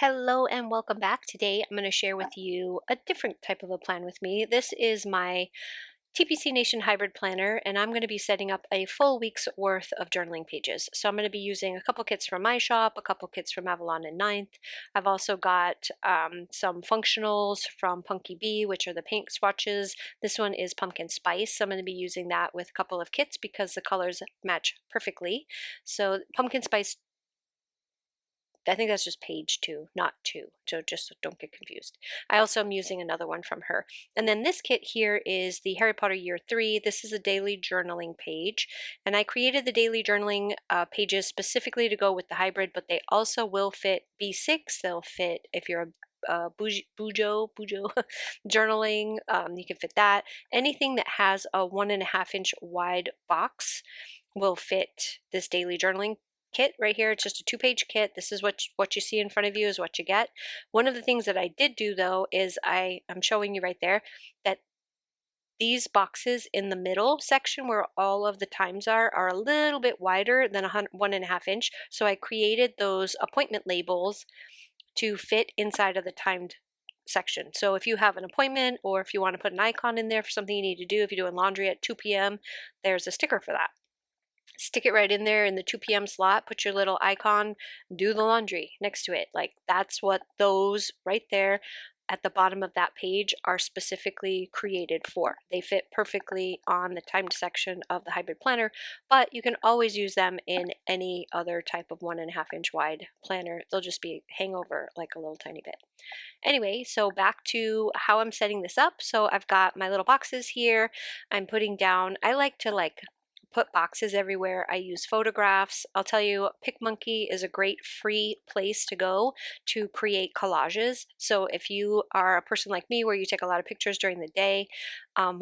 Hello and welcome back. Today I'm going to share with you a different type of a plan with me. This is my TPC Nation Hybrid Planner, and I'm going to be setting up a full week's worth of journaling pages. So I'm going to be using a couple kits from my shop, a couple kits from Avalon and Ninth. I've also got some functionals from Punky Bee, which are the paint swatches. This one is Pumpkin Spice, so I'm going to be using that with a couple of kits because the colors match perfectly. So Pumpkin Spice, I think that's just page 2, not 2, so just don't get confused. I also am using another one from her. And then this kit here is the Harry Potter Year 3. This is a daily journaling page, and I created the daily journaling pages specifically to go with the hybrid, but they also will fit B6. They'll fit if you're a bujo journaling, you can fit that. Anything that has a 1.5-inch wide box will fit this daily journaling kit right here. It's just a 2-page kit. This is what you see in front of you is what you get. One of the things that I did do though is I'm showing you right there that these boxes in the middle section where all of the times are a little bit wider than 1.5 inch. So I created those appointment labels to fit inside of the timed section. So if you have an appointment or if you want to put an icon in there for something you need to do, if you're doing laundry at 2 p.m., there's a sticker for that. Stick it right in there in the 2 p.m. slot, put your little icon, do the laundry next to it. Like that's what those right there at the bottom of that page are specifically created for. They fit perfectly on the timed section of the hybrid planner, but you can always use them in any other type of 1.5-inch wide planner. They'll just be hangover like a little tiny bit. Anyway, so back to how I'm setting this up. So I've got my little boxes here. I'm putting down, I like to put boxes everywhere. I use photographs. I'll tell you, PicMonkey is a great free place to go to create collages. So if you are a person like me where you take a lot of pictures during the day,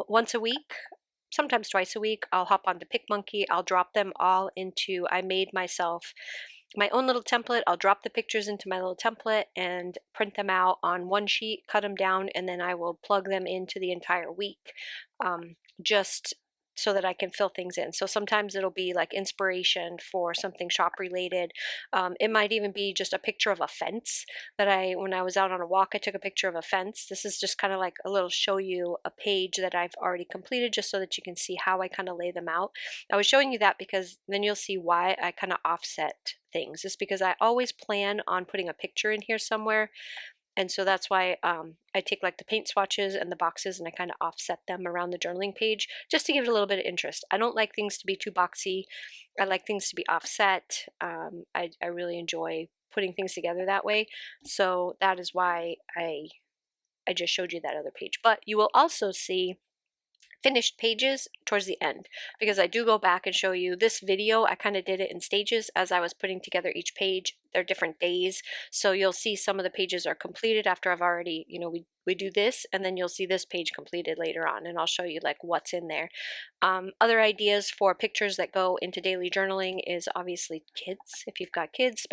once a week, sometimes twice a week, I'll hop onto PicMonkey. I'll drop them all into, I made myself my own little template. I'll drop the pictures into my little template and print them out on one sheet, cut them down, and then I will plug them into the entire week. Just so that I can fill things in. So sometimes it'll be like inspiration for something shop related. It might even be just a picture of a fence that when I was out on a walk, I took a picture of a fence. This is just kind of like a little show you a page that I've already completed just so that you can see how I kind of lay them out. I was showing you that because then you'll see why I kind of offset things. It's because I always plan on putting a picture in here somewhere, and so that's why I take like the paint swatches and the boxes and I kind of offset them around the journaling page just to give it a little bit of interest. I don't like things to be too boxy. I like things to be offset. I really enjoy putting things together that way. So that is why I just showed you that other page. But you will also see finished pages towards the end because I do go back and show you this video. I kind of did it in stages as I was putting together each page. They're different days, so you'll see some of the pages are completed after I've already, we do this, and then you'll see this page completed later on, and I'll show you like what's in there. Other ideas for pictures that go into daily journaling is obviously kids. If you've got kids,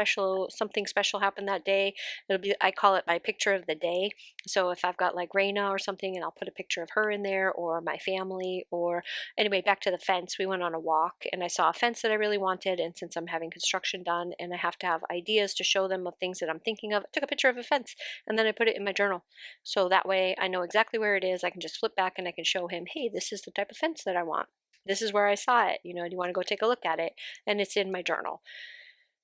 something special happened that day, it'll be, I call it my picture of the day. So if I've got like Raina or something and I'll put a picture of her in there, or my family, or anyway, back to the fence. We went on a walk and I saw a fence that I really wanted, and since I'm having construction done and I have to have ideas to show them of things that I'm thinking of, I took a picture of a fence and then I put it in my journal. So that way I know exactly where it is. I can just flip back and I can show him, hey, this is the type of fence that I want. This is where I saw it. Do you want to go take a look at it? And it's in my journal.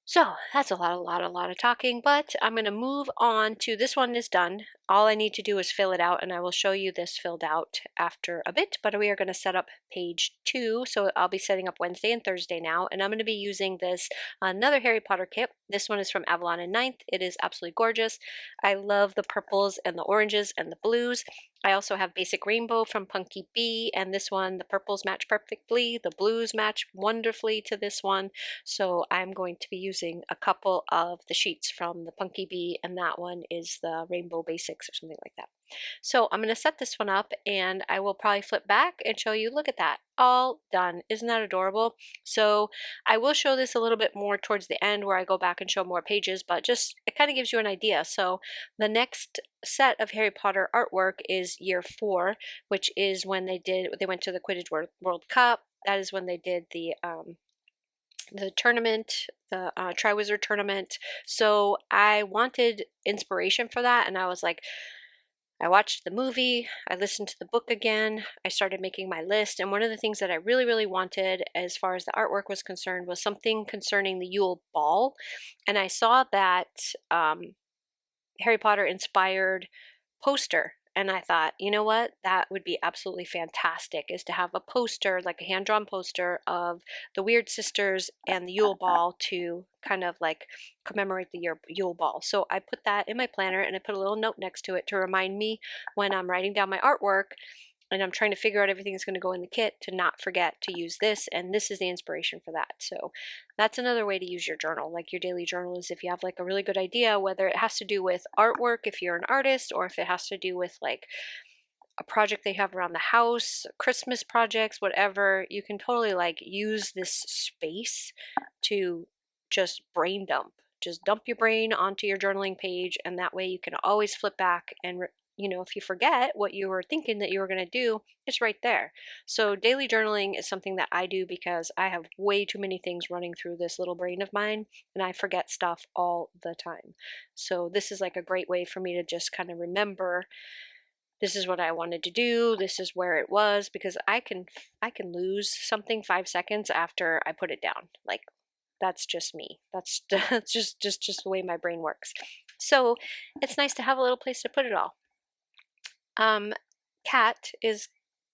So that's a lot of talking, but I'm going to move on to this one is done. All I need to do is fill it out, and I will show you this filled out after a bit, but we are going to set up page 2. So I'll be setting up Wednesday and Thursday now, and I'm going to be using this another Harry Potter kit. This one is from Avalon and Ninth. It is absolutely gorgeous. I love the purples and the oranges and the blues. I also have Basic Rainbow from Punky Bee, and this one, the purples match perfectly. The blues match wonderfully to this one. So I'm going to be using a couple of the sheets from the Punky Bee, and that one is the Rainbow Basics or something like that. So I'm going to set this one up, and I will probably flip back and show you, look at that, all done. Isn't that adorable? So I will show this a little bit more towards the end where I go back and show more pages, but just it kind of gives you an idea. So the next set of Harry Potter artwork is year 4, which is when they went to the Quidditch World Cup. That is when they did the the tournament, the Triwizard tournament. So I wanted inspiration for that, and I was like, I watched the movie, I listened to the book again, I started making my list, and one of the things that I really, really wanted as far as the artwork was concerned was something concerning the Yule Ball. And I saw that Harry Potter inspired poster. And I thought, you know what? That would be absolutely fantastic, is to have a poster, like a hand-drawn poster of the Weird Sisters and the Yule Ball to kind of like commemorate the Yule Ball. So I put that in my planner and I put a little note next to it to remind me when I'm writing down my artwork and I'm trying to figure out everything that's going to go in the kit to not forget to use this, and this is the inspiration for that. So that's another way to use your journal, like your daily journal, is if you have like a really good idea, whether it has to do with artwork if you're an artist, or if it has to do with like a project they have around the house, Christmas projects, whatever, you can totally like use this space to just brain dump. Just dump your brain onto your journaling page, and that way you can always flip back and if you forget what you were thinking that you were going to do, it's right there. So daily journaling is something that I do because I have way too many things running through this little brain of mine, and I forget stuff all the time. So this is like a great way for me to just kind of remember, this is what I wanted to do, this is where it was, because I can lose something 5 seconds after I put it down. Like, that's just me. That's just the way my brain works. So it's nice to have a little place to put it all. Cat is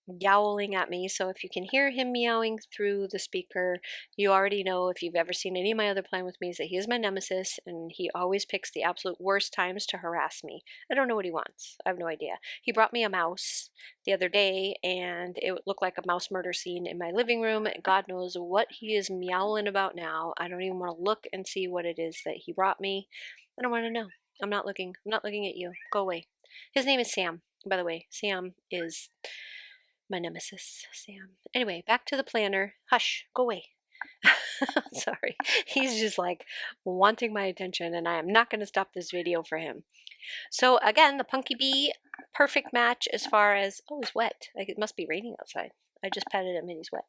yowling at me, so if you can hear him meowing through the speaker, you already know, if you've ever seen any of my other Plan With Me's, that he is my nemesis, and he always picks the absolute worst times to harass me. I don't know what he wants. I have no idea. He brought me a mouse the other day, and it looked like a mouse murder scene in my living room. God knows what he is meowing about now. I don't even want to look and see what it is that he brought me. I don't want to know. I'm not looking. I'm not looking at you. Go away. His name is Sam, by the way. Sam is my nemesis, Sam. Anyway, back to the planner. Hush, go away. Sorry. He's just like wanting my attention, and I am not going to stop this video for him. So again, the Punky Bee, perfect match as far as, oh, he's wet. Like, it must be raining outside. I just petted him and he's wet.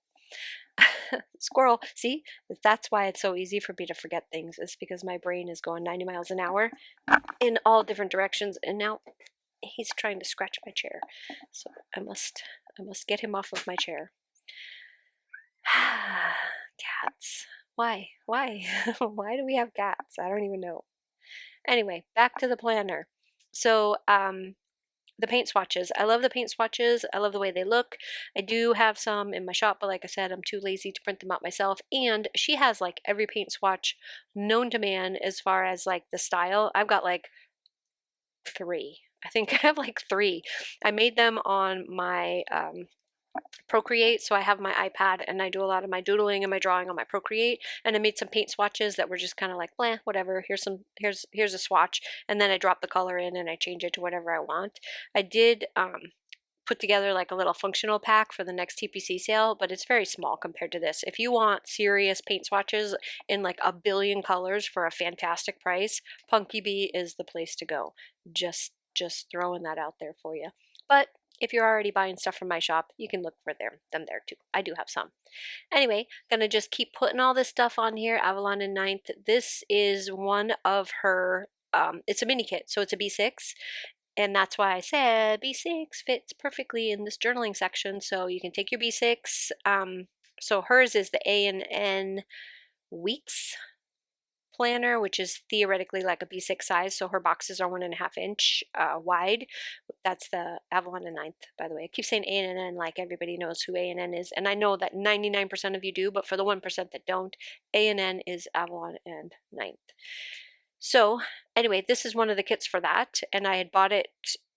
Squirrel. See, that's why it's so easy for me to forget things. It's because my brain is going 90 miles an hour in all different directions, and now he's trying to scratch my chair. So I must get him off of my chair. Cats. Why? Why? Why do we have cats? I don't even know. Anyway, back to the planner. So, the paint swatches. I love the paint swatches. I love the way they look. I do have some in my shop, but like I said, I'm too lazy to print them out myself. And she has like every paint swatch known to man as far as like the style. I've got like 3. I think I have like 3. I made them on my Procreate, so I have my iPad and I do a lot of my doodling and my drawing on my Procreate, and I made some paint swatches that were just kind of like, bleh, whatever, here's a swatch, and then I drop the color in and I change it to whatever I want. I did put together like a little functional pack for the next TPC sale, but it's very small compared to this. If you want serious paint swatches in like a billion colors for a fantastic price, Punky Bee is the place to go. Just throwing that out there for you. But if you're already buying stuff from my shop, you can look for them there too. I do have some. Anyway, gonna just keep putting all this stuff on here. Avalon and Ninth. This is one of her, it's a mini kit, so it's a B6. And that's why I said B6 fits perfectly in this journaling section. So you can take your B6. So hers is the A&N Weeks planner, which is theoretically like a B6 size, so her boxes are 1.5 inch wide. That's the Avalon and Ninth, by the way. I keep saying A&N like everybody knows who A&N is, and I know that 99% of you do, but for the 1% that don't, A&N is Avalon and Ninth. So anyway, this is one of the kits for that, and I had bought it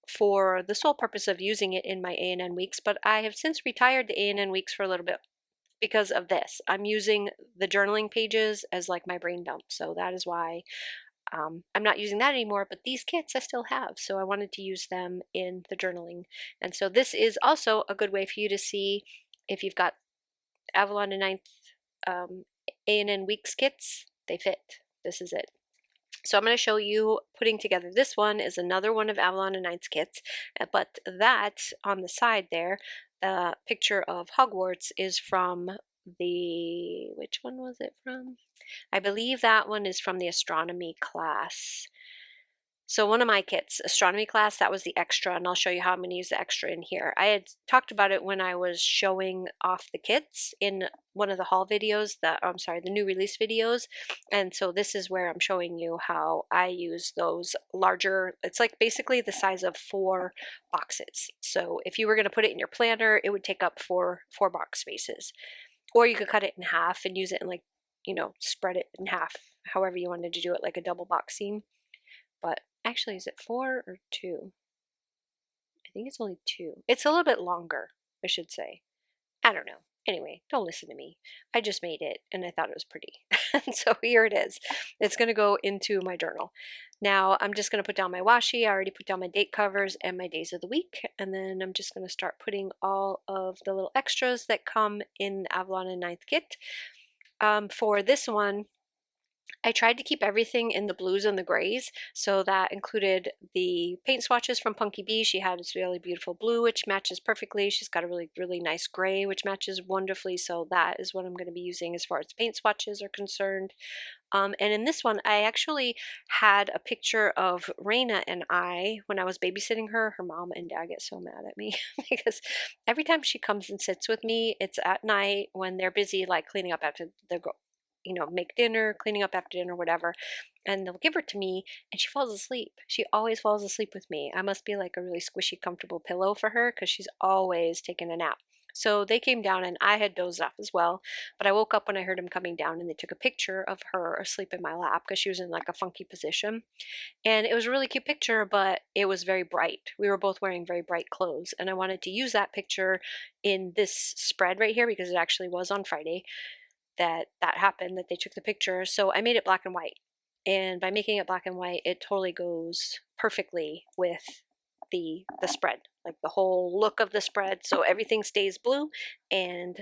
for the sole purpose of using it in my A&N weeks, but I have since retired the A&N weeks for a little bit because of this. I'm using the journaling pages as like my brain dump, so that is why I'm not using that anymore, but these kits I still have, so I wanted to use them in the journaling. And so this is also a good way for you to see if you've got Avalon and Ninth A&N Weeks kits, they fit. This is it. So I'm going to show you putting together. This one is another one of Avalon and Ninth's kits, but that on the side there, the picture of Hogwarts, is from which one was it from? I believe that one is from the astronomy class. So one of my kits, astronomy class, that was the extra, and I'll show you how I'm going to use the extra in here. I had talked about it when I was showing off the kits in one of the haul videos, the new release videos, and so this is where I'm showing you how I use those larger, it's like basically the size of 4 boxes. So if you were going to put it in your planner, it would take up four box spaces. Or you could cut it in half and use it in like, spread it in half, however you wanted to do it, like a double box seam. But actually, is it 4 or 2? I think it's only 2. It's a little bit longer, I should say. I don't know. Anyway, don't listen to me. I just made it and I thought it was pretty. And so here it is. It's going to go into my journal. Now I'm just going to put down my washi. I already put down my date covers and my days of the week. And then I'm just going to start putting all of the little extras that come in Avalon and Ninth kit. For this one, I tried to keep everything in the blues and the grays, so that included the paint swatches from Punky Bee. She had this really beautiful blue, which matches perfectly. She's got a really, really nice gray, which matches wonderfully, so that is what I'm going to be using as far as paint swatches are concerned. And in this one, I actually had a picture of Raina and I when I was babysitting her. Her mom and dad get so mad at me because every time she comes and sits with me, it's at night when they're busy, like cleaning up after make dinner, cleaning up after dinner, whatever. And they'll give her to me and she falls asleep. She always falls asleep with me. I must be like a really squishy, comfortable pillow for her because she's always taking a nap. So they came down and I had dozed off as well, but I woke up when I heard them coming down and they took a picture of her asleep in my lap because she was in like a funky position. And it was a really cute picture, but it was very bright. We were both wearing very bright clothes and I wanted to use that picture in this spread right here because it actually was on Friday that happened, that they took the picture. So I made it black and white. And by making it black and white, it totally goes perfectly with the spread, like the whole look of the spread. So everything stays blue, and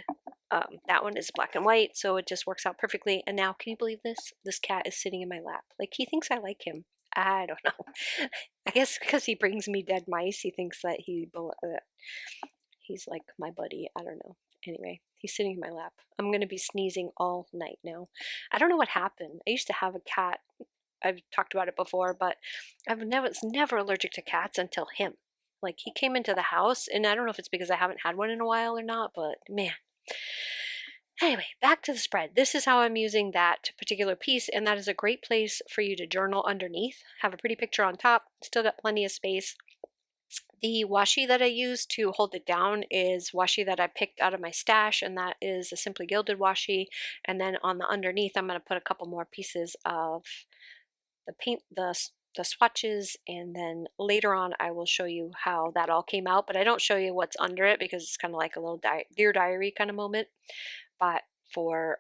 that one is black and white, so it just works out perfectly. And now, can you believe this? This cat is sitting in my lap. Like, he thinks I like him. I don't know. I guess because he brings me dead mice, he thinks that he's like my buddy. I don't know. Anyway, he's sitting in my lap. I'm going to be sneezing all night now. I don't know what happened. I used to have a cat. I've talked about it before, but I was never allergic to cats until him. Like, he came into the house, and I don't know if it's because I haven't had one in a while or not, but man. Anyway, back to the spread. This is how I'm using that particular piece, and that is a great place for you to journal underneath. Have a pretty picture on top, still got plenty of space. The washi that I use to hold it down is washi that I picked out of my stash, and that is a Simply Gilded washi. And then on the underneath, I'm going to put a couple more pieces of the paint, the swatches, and then later on I will show you how that all came out, but I don't show you what's under it because it's kind of like a little Dear Diary kind of moment. But for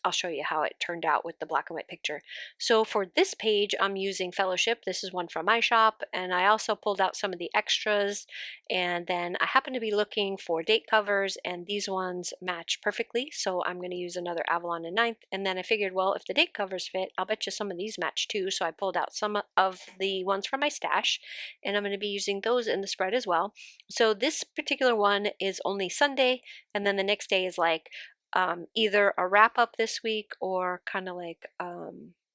I'll show you how it turned out with the black and white picture. So for this page, I'm using Fellowship. This is one from my shop, and I also pulled out some of the extras, and then I happen to be looking for date covers, and these ones match perfectly, so I'm going to use another Avalon and Ninth, and then I figured, well, if the date covers fit, I'll bet you some of these match too, so I pulled out some of the ones from my stash, and I'm going to be using those in the spread as well. So this particular one is only Sunday, and then the next day is like either a wrap up this week or kind of like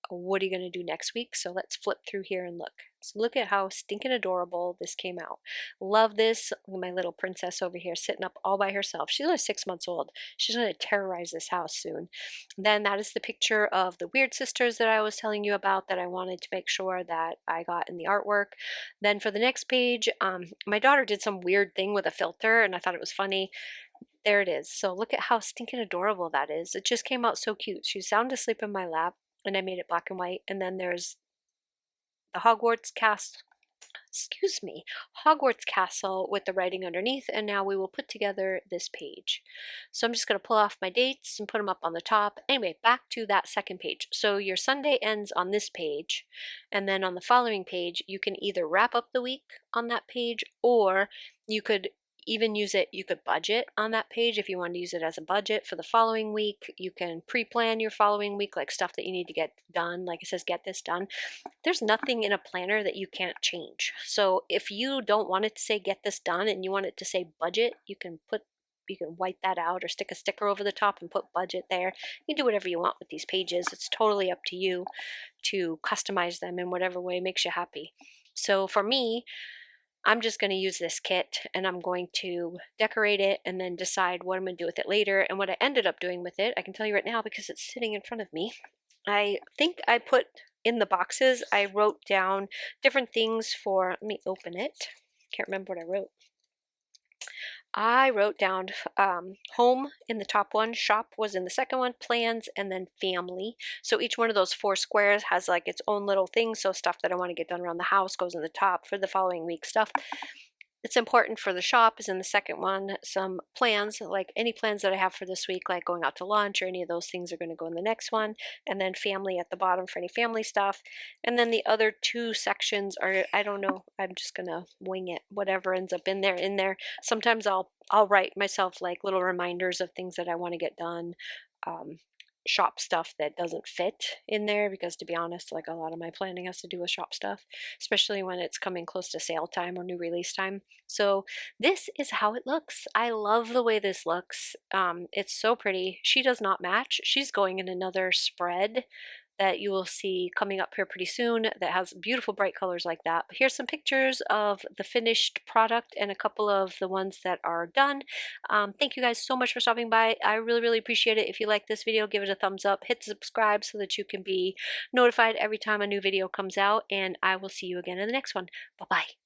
what are you going to do next week? So let's flip through here and look. So look at how stinking adorable this came out. Love this. Look at my little princess over here sitting up all by herself. She's only 6 months old. She's going to terrorize this house soon. Then that is the picture of the Weird Sisters that I was telling you about that I wanted to make sure that I got in the artwork. Then for the next page, my daughter did some weird thing with a filter and I thought it was funny. There it is. So look at how stinking adorable that is. It just came out so cute. She's sound asleep in my lap, and I made it black and white. And then there's the Hogwarts Castle with the writing underneath, and now we will put together this page. So I'm just going to pull off my dates and put them up on the top. Anyway, back to that second page. So your Sunday ends on this page, and then on the following page, you can either wrap up the week on that page, or you could even use it, you could budget on that page if you want to use it as a budget for the following week. You can pre-plan your following week, like stuff that you need to get done. Like it says, get this done. There's nothing in a planner that you can't change. So if you don't want it to say get this done and you want it to say budget, you can put you can white that out or stick a sticker over the top and put budget there. You can do whatever you want with these pages. It's totally up to you to customize them in whatever way makes you happy. So for me, I'm just going to use this kit and I'm going to decorate it and then decide what I'm going to do with it later. And what I ended up doing with it, I can tell you right now because it's sitting in front of me. I think I put in the boxes, I wrote down different things for, let me open it. Can't remember what I wrote. I wrote down home in the top one, shop was in the second one, plans, and then family. So each one of those 4 squares has like its own little thing. So stuff that I want to get done around the house goes in the top for the following week stuff. It's important for the shop is in the second one. Some plans, like any plans that I have for this week, like going out to lunch or any of those things are going to go in the next one. And then family at the bottom for any family stuff. And then the other 2 sections are, I don't know, I'm just going to wing it. Whatever ends up in there, in there. Sometimes I'll write myself like little reminders of things that I want to get done. Shop stuff that doesn't fit in there because, to be honest, like a lot of my planning has to do with shop stuff, especially when it's coming close to sale time or new release time. So this is how it looks. I love the way this looks. It's so pretty. She does not match. She's going in another spread that you will see coming up here pretty soon that has beautiful bright colors like that. But here's some pictures of the finished product and a couple of the ones that are done. Thank you guys so much for stopping by. I really, really appreciate it. If you like this video, give it a thumbs up, hit subscribe so that you can be notified every time a new video comes out, and I will see you again in the next one. Bye-bye.